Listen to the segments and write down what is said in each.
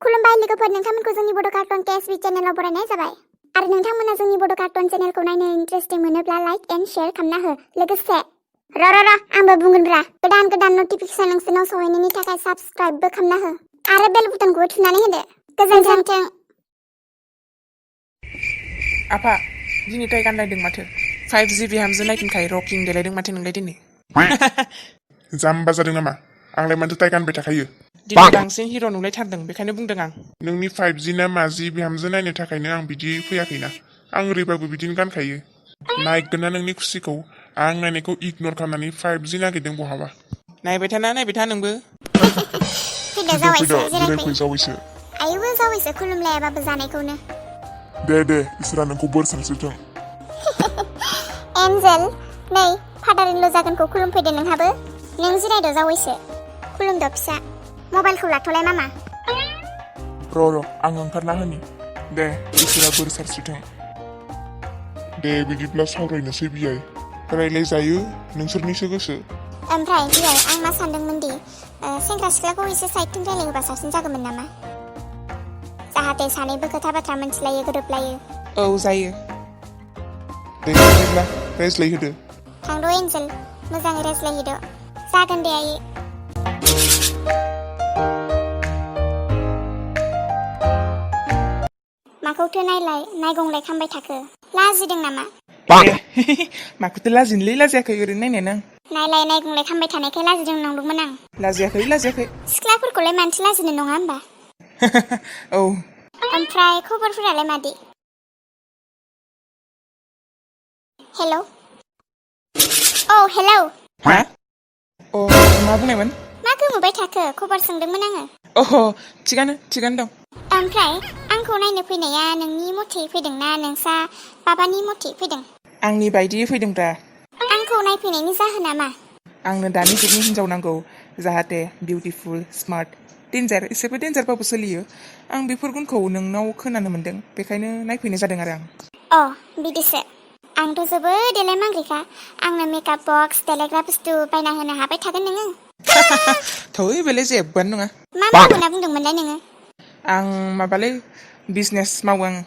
खुलुमबाय लोगोफोर, नोंथांमोनखौ जोंनि बड' कार्टन केएसबी चेनेलाव बरायनाय जाबाय। आरो नोंथांमोना जोंनि बड' कार्टन चेनेलखौ नायनो इन्टारेस्टिं मोनोब्ला लाइक एन्ड शेयार खालामना हो। लोगोसे आंबो बुंगोनब्रा, गोदान नटिफिकेसन नोंसोरनाव सहैनायनि थाखाय साबस्क्राइबबो खालामना हो आरो बेल बुटनखौबो थुनानै होदो। गोजोनथों। आफा दिनै टाइ गानलायदों माथो 5G बिहामजो नायथिंखाय रकिं देलायदों माथो नोंलाय दिनै जाम्बा जादों नामा? आंलाय माथो टाइ गानबाय थाखायो। दिनै बांसिन हिर' नुलायथारदों, बेखायनो बुंदों आं। नोंनि 5G ना माजि बिहामजो नायनो थाखायनो आं बिदि फैयाखैना। आं ओरैबाबो बिदिनो गानखायो। नायगोन ना नोंनि खुसिखौ। आं नायनायखौ इगनर खालामनानै 5G नागिरदों बहाबा। नायबाय था नोंबो। फैदो जावैसो, जिरायफै जावैसो। आयुबो जावैसो खुलुमलायाबाबो जानायखौनो। दे इसोरा नोंखौ बोर सारस्रिथों। एन्जेल, नै फादार इन ल जागोनखौ खुलुमफैदो नोंहाबो। नों जिरायद' जावैसो, खुलुमद' फिसा। मबाइलखौ लाथ'लाय मामा। र' आं ओंखारना होनि। दे इसोरा बोर सारस्रिथों। दे बिदिब्ला सावरायनोसै बियाय। रायलाय जायो, नोंसोरनिसो गोसो। ओमफ्राय बियाय, आं मा सानदोंमोन दि सेंग्रा सिख्लाखौ एसे साइडथिं रायलायोबा साबसिन जागौमोन नामा? जाहाथे सानैबो खोथा बाथ्रा मोनथिलायो, गोरोबलायो। औ जायो। दे बिदिब्ला रायज्लायहोदो। थांद' एन्जेल, मोजाङै रायज्लायहैद'। जागोन दे आयै। माखौथो नायगंलाय खामबाय थाखो? लाजिदों नामा? माखौथो लाजिनोलै, लाजियाखै, ओरैनो नायनायानो आं। नायगंलाय खामबाय थानायखाय लाजिदों नंदोंमोन आं। लाजियाखै। सिख्लाफोरखौलाय मानसि लाजिनो नङा होमबा? औ। ओमफ्राय खबरफोरालाय मादि? हेलौ। औ हेलौ। हा? मा बुंनायमोन? मा गोमोबाय थाखो? खबर सोंदोंमोन आङो। अह, थिगानो दं। ओमफ्राय आंखौ नायनो फैनाया नोंनि मथे फैदोंना नोंसा बाबानि मथे फैदों? आंनि बायदियै फैदोंब्रा। आंखौ नायफैनायनि जाहोना मा? आंनो दानि जुगनि हिनजाव नांगौ, जाहाथे बिउटिफुल, स्मार्ट, डेन्जार, एसेबो डेन्जारबाबो सोलियो। आं बेफोर गुनखौ नोंनाव खोनानो मोन्दों, बेखायनो नायफैनाय जादों आरो आं। बिदिसो। आंथ' जोबोद देलाय मांग्रिखा। आंनो मेकआप बक्स, देलायग्रा बुस्थु बायना होनो हाबाय थागोन नोङो। थै, बेलाय जेबोआनो नङा। मा मावो होनना बुंदोंमोनलाय नोङो? आं माबालै, बिजनेस मावो आङो।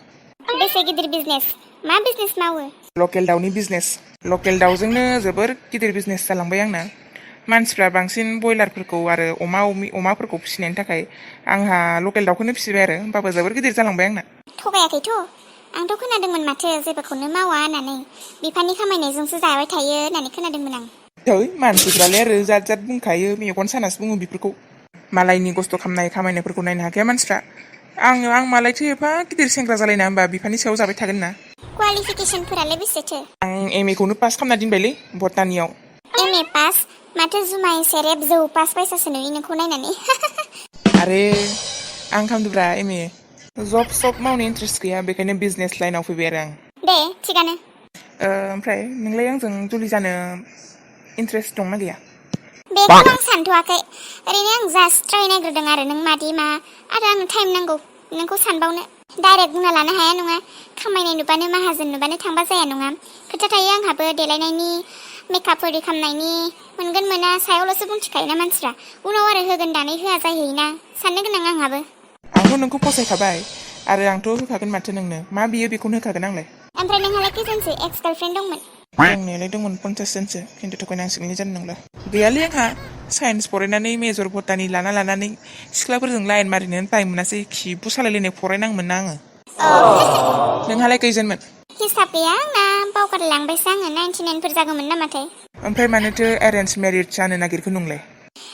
बेसे गिदिर बिजनेस? मा बिजनेस मावो? लकेल दाउनि बिजनेस। लकेल दाउजोंनो जोबोर गिदिर बिजनेस जालांबाय आंना। मानसिफ्रा बांसिन बयलारफोरखौ आरो अमाफोरखौ फिसिनायनि थाखाय आंहा लकेल दाउखौनो फिसिबाय आरो, होमबाबो जोबोर गिदिर जालांबाय आंना। थगायाखैथ'? आंथ' खोनादोंमोन माथो जेबोखौनो मावा होननानै। बिफानि खामायनायजोंसो जाबाय थायो होननानै खोनादोंमोन आं। थै, मानसिफ्रालाय आरो जात बुंखायो, मेगन सानासो बुङो बेफोरखौ। मालायनि खस्थ' खामायनायफोरखौ नायनो हाखाया मानसिफ्रा। आं मालायथो एफा गिदिर सेंग्रा जालायना होमबा बिफानि सायाव जाबाय थागोन ना। क्वालिफिकेसनफोरालाय बेसेथो? आं MA खौनो पास खालामना दोनबायलै, बटानियाव। MA pass? माथो जुमाय सेरेब जौ पास बायसासो नुयो नोंखौ नायनानै। आरे, आं खालामदोंब्रा MA। जब मावनो इन्ट्रेस्ट गैया, बेखायनो बिजनेस लाइनाव फैबाय आरो आं। दे, थिगानो। ओमफ्राय नोंलाय आंजों जुलि जानो इन्ट्रेस्ट दंना गैया? बेखौ आं सानथ'वाखै। ओरैनो आं जास्ट ट्राइ नायग्रोदों आरो नों मादि मा, आरो आंनो टाइम नांगौ नोंखौ सानबावनो। डाइरेक्ट बुंना लानो हाया नङा। खामायनाय नुबानो, माहाजोन नुबानो थांबा जाया नङा। खोथा थायो आंहाबो देलायनायनि, मेकआप ओरि खालामनायनि। मोनगोन मोना सायावल'सो बुंथिखायोना मानसिफ्रा। उनाव आरो होगोन दानै होआ जाहैयोना। साननो गोनां आंहाबो। आंथ' नोंखौ फसायखाबाय, आरो आंथ' होखागोन माथो नोंनो। मा बियो बेखौनो होखागोन आंलाय। ओमफ्राय नोंहालाय खैजोनसो एक्स गार्लफ्रेन्ड दंमोन? दंनायालाय दंमोन 50 जनसो, खिन्थु थगायनांसिगोनलै जानो नंला। गैयालै आंहा। साइन्स फरायनानै मेजर बटानि लानानै सिख्लाफोरजों लाइन मारिनो टाइम मोनासै। खिबु सालायलायनाय फरायनांगौमोन ना आङो। नोंहालाय खैजोनमोन? हिसाब गैया आंना, बावगारलांबायसो आङो। 99फोर जागौमोन नामाथाय। ओमफ्राय मानोथो एरेन्ज मेरिज जानो नागिरखो नोंलाय?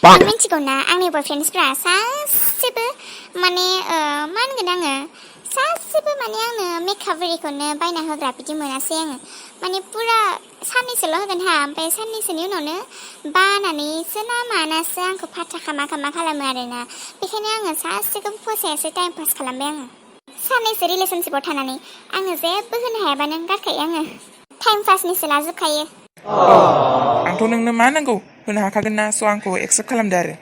नों मिथिगौ ना, आंनि बयफ्रेन्डसफ्रा सासेबो मा होनगोन आङो, सासेबो आंनो मेकआप एरिखौनो बायना होग्रा बिदि मोनासै आङो। पुरा साननैसोल' होगोन हा, ओमफ्राय साननैसोनि उनावनो बानानैसो ना मानासो आंखौ फाथा खामा खालामो आरोना। बेखायनो आङो सासेखौबो फसायासै, टाइम पास खालामबाय आङो। साननैसो रिलेसनसिपाव थानानै आंनो जेबो होनो हायाबानो गारखायो आङो। टाइम पासनिसो लाजोबखायो। आंथ' नोंनो मा नांगौ होनो हाखागोन ना, स' आंखौ एक्सेप्ट खालामदो आरो।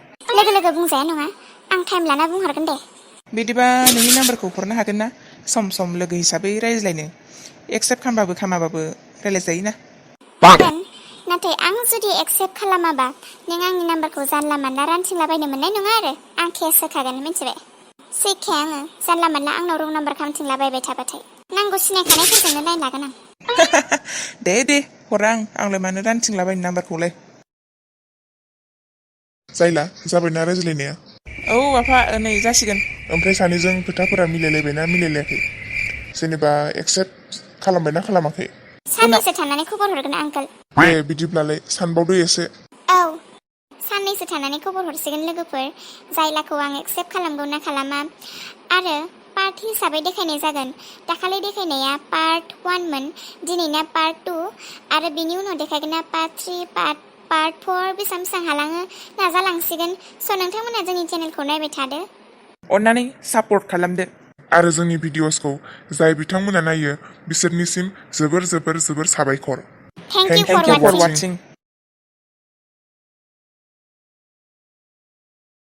लोगो बुंजाया नङा, आं टाइम लाना बुंहरगोन दे। बिदिबा नोंनि नाम्बारखौ हरनो हागोन ना? सम लोगो हिसाबै रायज्लायनो। एक्सेप्ट खालामबाबो खामाबाबो रायज्लायजायोना। हागोन, नाथाय आं जुदि एक्सेप्ट खालामाबा नों आंनि नाम्बारखौ जानला मानला रानथिंलाबायनो मोननाय नङा आरो। आं केस होखागोन, मिथिबाय? सैखे आङो जानला मोनला आंनाव रं नाम्बार खामथिंलाबायबाय थाबाथाय नांगौ सिनायखानायफोरजोंनो लाइन लागोन आं दे हरा आंलाय मानो रानथिंलाबायनो नाम्बारखौलाय जायला जाबायना रायज्लायनाया औ आफा नै जासिगोन ओमफ्राय सानैजों खोथाफोरा मिलायलायबायना मिलायलायाखै जेनेबा एक्सेप्ट खालामबायना खालामाखै साननैसो थानानै खबर हरगोन आंकोल दे बिदिब्लालाय सानबावदो एसे औ साननैसो थानानै खबर हरसिगोन लोगोफोर जायलाखौ आं एक्सेप्ट खालामगौ ना खालामा आरो पार्ट हिसाबै देखायनाय जागोन दाखालि देखायनाया पार्ट 1 मोन दिनैना पार्ट 2 आरो बिनि उनाव देखायगोन ना पार्ट 3 पार्ट 4 बेसां हालाङो नाजालांसिगोन स' नोंथांमोना जोंनि चेनेलखौ नायबाय थादो अन्नानै सापर्ट खालामदो आरो जोंनि भिडिअसखौ जाय बिथांमोना नायो बिसोरनिसिम जोबोर साबायखर thank you thank you for for watching वाचिं